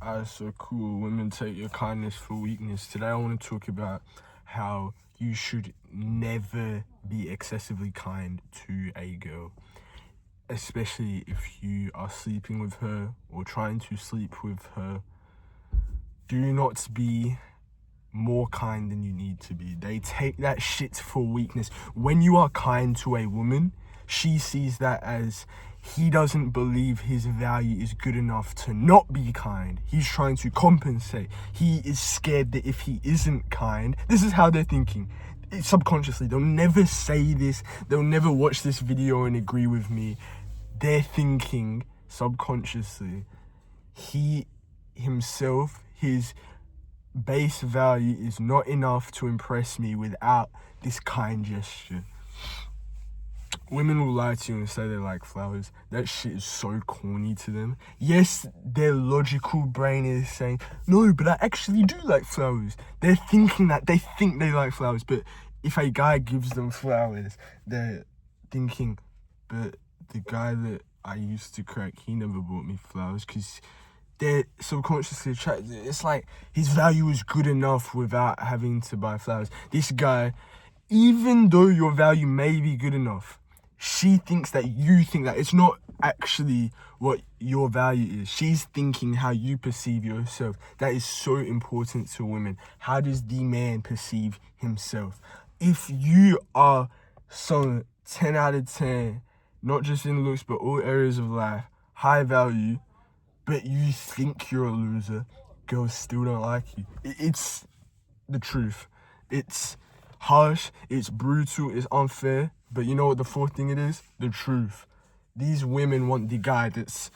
Alright, so cool. Women take your kindness for weakness. Today I want to talk about how you should never be excessively kind to a girl, especially if you are sleeping with her or trying to sleep with her. Do not be more kind than you need to be. They take that shit for weakness. When you are kind to a woman, she sees that as he doesn't believe his value is good enough to not be kind. He's trying to compensate. He is scared that if he isn't kind, this is how they're thinking. Subconsciously, they'll never say this. They'll never watch this video and agree with me. They're thinking subconsciously, he himself, his base value is not enough to impress me without this kind gesture. Women will lie to you and say they like flowers. That shit is so corny to them. Yes, their logical brain is saying, no, but I actually do like flowers. They're thinking that. They think they like flowers. But if a guy gives them flowers, they're thinking, but the guy that I used to crack, he never bought me flowers, because they're subconsciously attracted. It's like his value is good enough without having to buy flowers. This guy, even though your value may be good enough, she thinks that you think that. It's not actually what your value is. She's thinking how you perceive yourself. That is so important to women. How does the man perceive himself? If you are so 10 out of 10, not just in looks, but all areas of life, high value, but you think you're a loser, girls still don't like you. It's the truth. It's harsh, it's brutal, it's unfair, but you know what the fourth thing it is? The truth. These women want the guy that's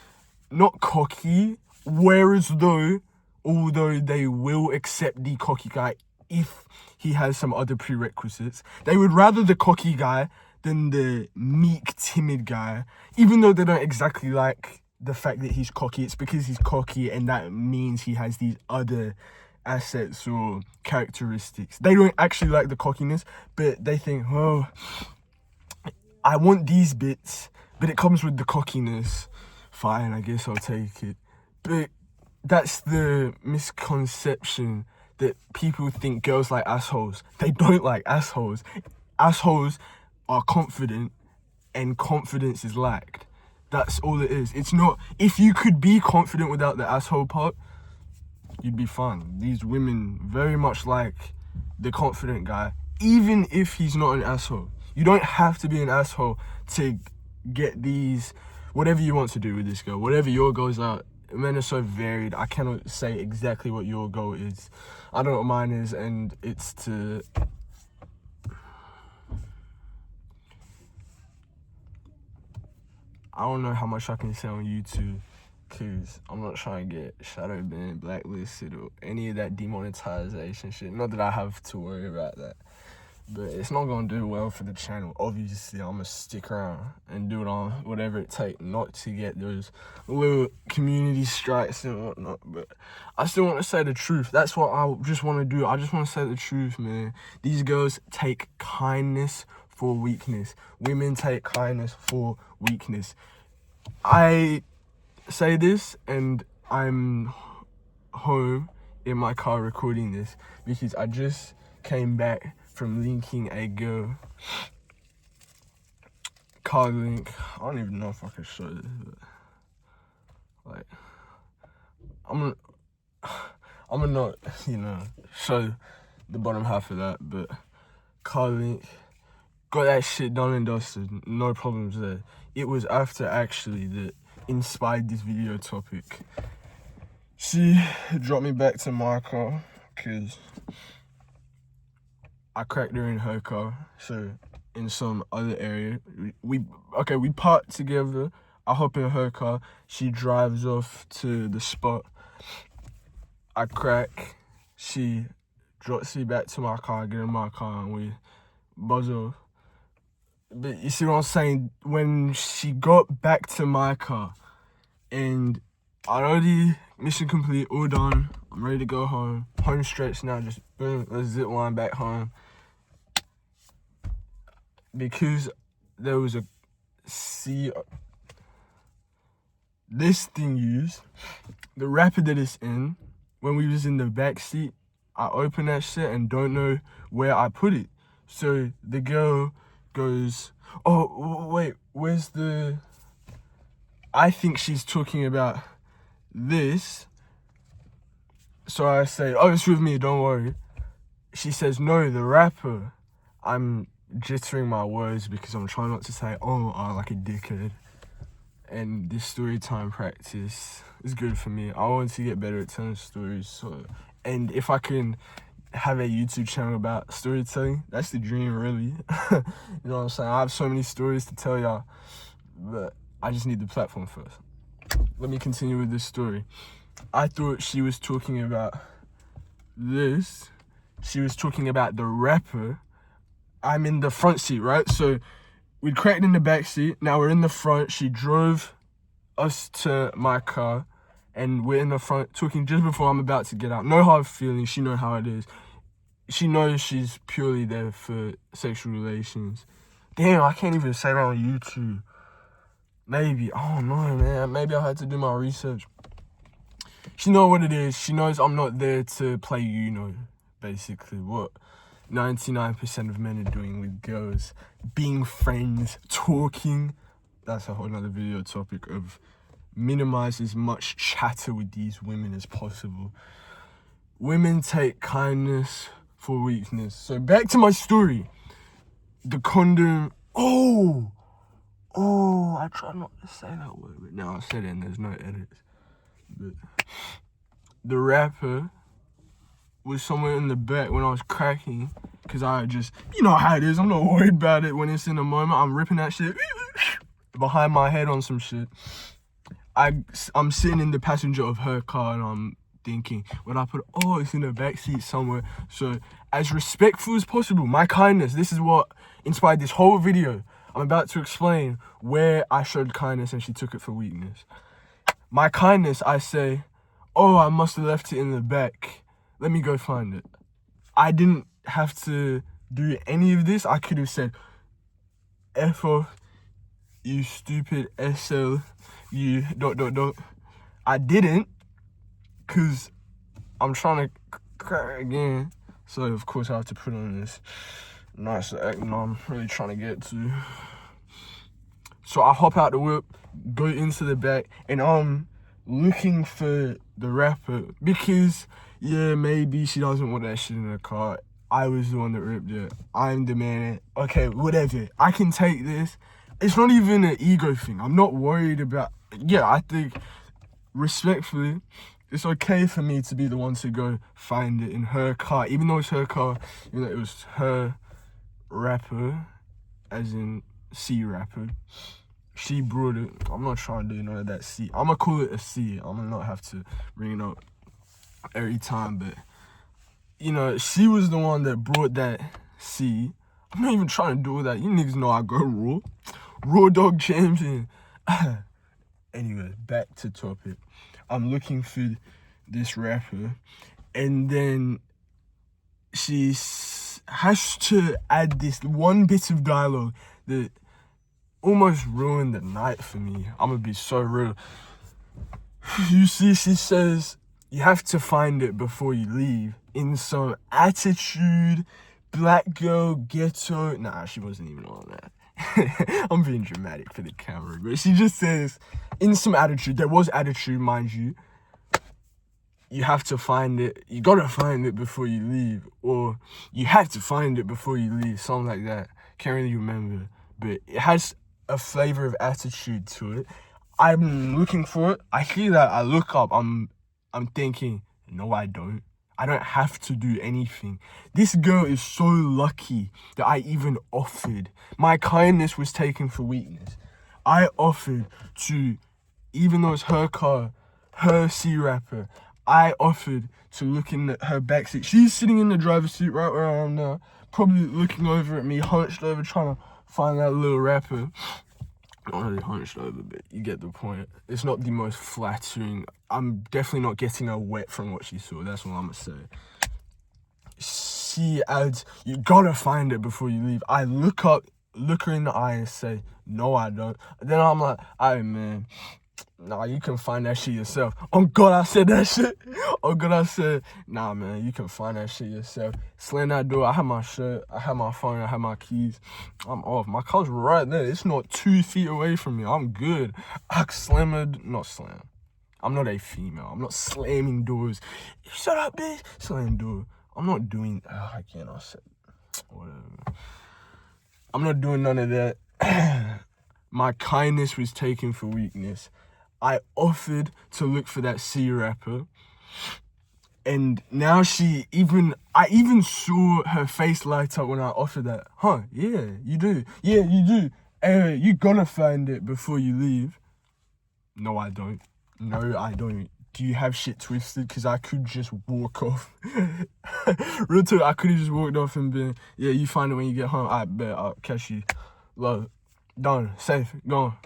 not cocky, whereas although they will accept the cocky guy if he has some other prerequisites, they would rather the cocky guy than the meek, timid guy, even though they don't exactly like the fact that he's cocky. It's because he's cocky and that means he has these other assets or characteristics. They don't actually like the cockiness, but they think, oh, I want these bits, but it comes with the cockiness. Fine, I guess I'll take it. But that's the misconception, that people think girls like assholes. They don't like assholes. Assholes are confident, and confidence is lacked. That's all it is. It's not, if you could be confident without the asshole part, you'd be fine. These women very much like the confident guy, even if he's not an asshole. You don't have to be an asshole to get these, whatever you want to do with this girl, whatever your goals are. Men are so varied. I cannot say exactly what your goal is. I know what mine is, and it's to I don't know how much I can say on YouTube, because I'm not trying to get shadow banned, blacklisted, or any of that demonetization shit. Not that I have to worry about that, but it's not going to do well for the channel. Obviously, I'm going to stick around and do it on whatever it takes not to get those little community strikes and whatnot. But I still want to say the truth. That's what I just want to do. I just want to say the truth, man. These girls take kindness for weakness. Women take kindness for weakness. I say this and I'm home in my car recording this because I just came back from linking a girl. Car link. I don't even know if I can show this, but like, I'm gonna not, show the bottom half of that, but car link. Got that shit done and dusted, no problems there. It was after actually that inspired this video topic. She dropped me back to my car because I cracked her in her car. So in some other area, we parked together. I hop in her car. She drives off to the spot. I crack. She drops me back to my car, get in my car, and we buzz off. But you see what I'm saying? When she got back to my car and I already mission complete, all done, I'm ready to go home. Home stretch now, just boom, let's zip line back home. Because there was a sea this thing used, the wrapper that it's in, when we was in the back seat, I opened that shit and don't know where I put it. So the girl goes, oh, wait, where's the... I think she's talking about this. So I say, oh, it's with me, don't worry. She says, no, the wrapper. I'm jittering my words because I'm trying not to say, oh, like a dickhead. And this story time practice is good for me. I want to get better at telling stories. So, and if I can have a YouTube channel about storytelling, that's the dream, really. You know what I'm saying? I have so many stories to tell y'all, but I just need the platform first. Let me continue with this story. I thought she was talking about this. She was talking about the wrapper. I'm in the front seat, right? So we'd cracked in the back seat. Now we're in the front. She drove us to my car, and we're in the front talking just before I'm about to get out. No hard feelings. She knows how it is. She knows she's purely there for sexual relations. Damn, I can't even say that on YouTube. Maybe. I don't know, man. Maybe I had to do my research. She knows what it is. She knows I'm not there to play basically. What 99% of men are doing with girls. Being friends, talking. That's a whole nother video topic of minimize as much chatter with these women as possible. Women take kindness for weakness. So back to my story. The condom. Oh, I try not to say that word, but now I said it and there's no edits. But the wrapper was somewhere in the back when I was cracking, because I just, you know how it is, I'm not worried about it when it's in a moment. I'm ripping that shit behind my head on some shit. I'm sitting in the passenger of her car and I'm thinking, when I put, it's in the back seat somewhere. So as respectful as possible, my kindness, this is what inspired this whole video. I'm about to explain where I showed kindness and she took it for weakness. My kindness, I say, I must have left it in the back. Let me go find it. I didn't have to do any of this. I could have said, F off, you stupid SL, you ... I didn't, because I'm trying to crack again. So, of course, I have to put on this nice act I'm really trying to get to. So I hop out the whip, go into the back, and I'm looking for the wrapper because, maybe she doesn't want that shit in her car. I was the one that ripped it. I'm the man. Okay, whatever. I can take this. It's not even an ego thing. I'm not worried about... I think, respectfully, it's okay for me to be the one to go find it in her car. Even though it's her car, it was her wrapper, as in C wrapper. She brought it. I'm not trying to do none of that C. I'm going to call it a C. I'm going to not have to bring it up every time, but, she was the one that brought that C. I'm not even trying to do all that. You niggas know I go raw. Raw dog champion. Anyway, back to topic. I'm looking for this wrapper, and then she has to add this one bit of dialogue that almost ruined the night for me. I'm gonna be so real. You see, she says, you have to find it before you leave, in some attitude, black girl, ghetto. Nah, she wasn't even on that. I'm being dramatic for the camera, but she just says, in some attitude, there was attitude, mind you, you have to find it, you gotta find it before you leave, or you have to find it before you leave, something like that. Can't really remember, but it has a flavor of attitude to it. I'm looking for it. I hear that. I look up. I'm thinking, no, I don't. I don't have to do anything. This girl is so lucky that I even offered. My kindness was taken for weakness. I offered to, even though it's her car, her C wrapper, I offered to look in her backseat. She's sitting in the driver's seat right where I am now, probably looking over at me, hunched over, trying to find that little wrapper. Not really hunched over, but you get the point. It's not the most flattering. I'm definitely not getting her wet from what she saw. That's what I'm gonna say. She adds, you gotta find it before you leave. I look her in the eye and say, no, I don't. Then I'm like, alright, man, Nah, you can find that shit yourself. Oh God, I said that shit. Oh God, I said, nah, man, you can find that shit yourself. Slam that door. I have my shirt. I have my phone. I have my keys. I'm off. My car's right there. It's not 2 feet away from me. I'm good. I slam it. Not slam. I'm not a female. I'm not slamming doors. Shut up, bitch. Slam door. I'm not doing. I can't. I said whatever. I'm not doing none of that. My kindness was taken for weakness. I offered to look for that C rapper, and now I even saw her face light up when I offered that. Huh, yeah, you do. Yeah, you do. Hey, you gotta find it before you leave. No, I don't. No, I don't. Do you have shit twisted? Because I could just walk off. Real talk, I could have just walked off and been, yeah, you find it when you get home. I bet I'll catch you. Love. Done. Safe. Gone.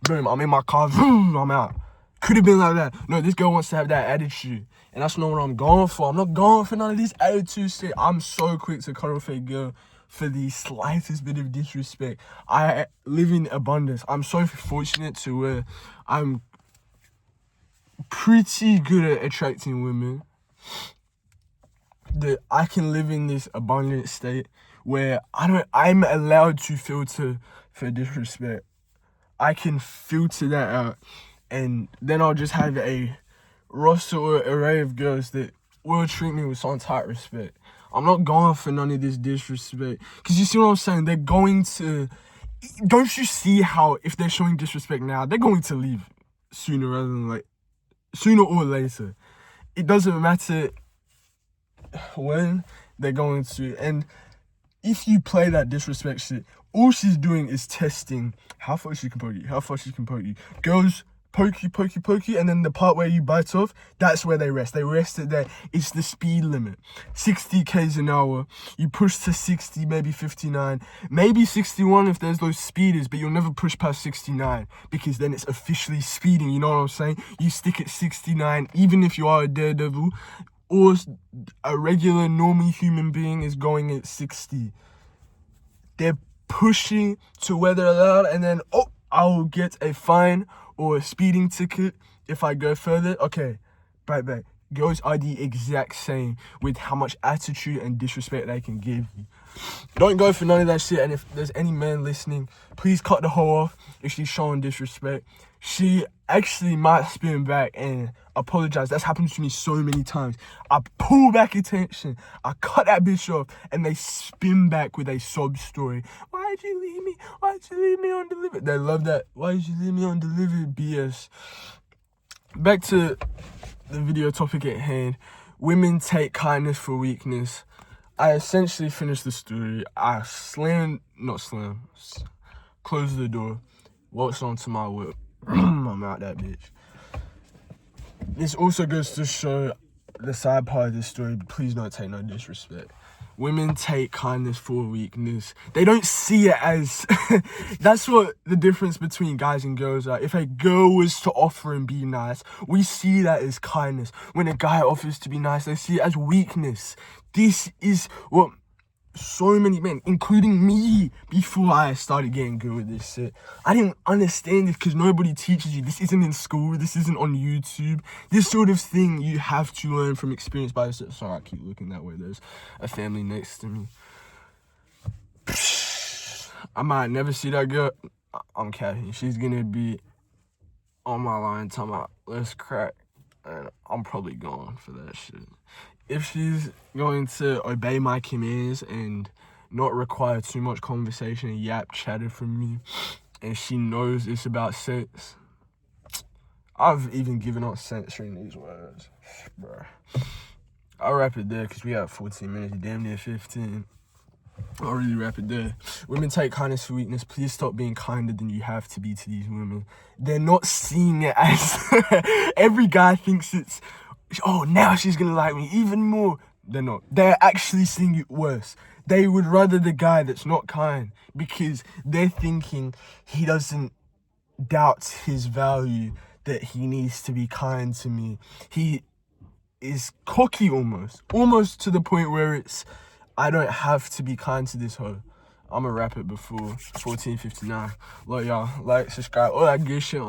Boom, I'm in my car. Boom, I'm out. Could have been like that. No, this girl wants to have that attitude. And that's not what I'm going for. I'm not going for none of this attitude shit. I'm so quick to cut off a girl for the slightest bit of disrespect. I live in abundance. I'm so fortunate to where I'm pretty good at attracting women. That I can live in this abundant state where I'm allowed to filter for disrespect. I can filter that out, and then I'll just have a roster or array of girls that will treat me with some type of respect. I'm not going for none of this disrespect. Because you see what I'm saying? They're going to... Don't you see how if they're showing disrespect now, they're going to leave sooner or later. It doesn't matter when they're going to. And if you play that disrespect shit, all she's doing is testing how far she can poke you. Girls poke you, and then the part where you bite off, that's where they rest. They rest it there. It's the speed limit. 60 k's an hour. You push to 60, maybe 59, maybe 61 if there's those speeders, but you'll never push past 69 because then it's officially speeding, you know what I'm saying? You stick at 69, even if you are a daredevil, or a regular, normal human being is going at 60. They're pushing to where they're allowed, and then, I'll get a fine or a speeding ticket if I go further. Okay, right back. Girls are the exact same with how much attitude and disrespect they can give you. Don't go for none of that shit, and if there's any man listening, please cut the hoe off if she's showing disrespect. She actually might spin back and apologize. That's happened to me so many times. I pull back attention, I cut that bitch off, and they spin back with a sob story. Why'd you leave me? Why'd you leave me undelivered? They love that. Why'd you leave me undelivered BS? Back to the video topic at hand. Women take kindness for weakness. I essentially finished the story. I closed the door, walked onto my whip. I'm out that bitch. This also goes to show the side part of this story, but please don't take no disrespect. Women take kindness for weakness. They don't see it as... That's what the difference between guys and girls are. If a girl was to offer and be nice, we see that as kindness. When a guy offers to be nice, they see it as weakness. This is what so many men, including me, before I started getting good with this shit, I didn't understand this because nobody teaches you. This isn't in school. This isn't on YouTube. This sort of thing you have to learn from experience by yourself. Sorry, I keep looking that way. There's a family next to me. I might never see that girl. I'm capping. She's gonna be on my line talking about let's crack, and I'm probably going for that shit. If she's going to obey my commands and not require too much conversation and yap chatter from me, and she knows it's about sex, I've even given up censoring these words, bruh. I'll wrap it there because we have 14 minutes, damn near 15. I'll really wrap it there. Women take kindness for weakness. Please stop being kinder than you have to be to these women. They're not seeing it as... Every guy thinks it's... Oh, now she's gonna like me even more. They're not. They're actually seeing it worse. They would rather the guy that's not kind because they're thinking he doesn't doubt his value, that he needs to be kind to me. He is cocky almost to the point where it's, I don't have to be kind to this hoe. I'ma wrap it before 14:59. Love y'all. Like, subscribe, all that good shit.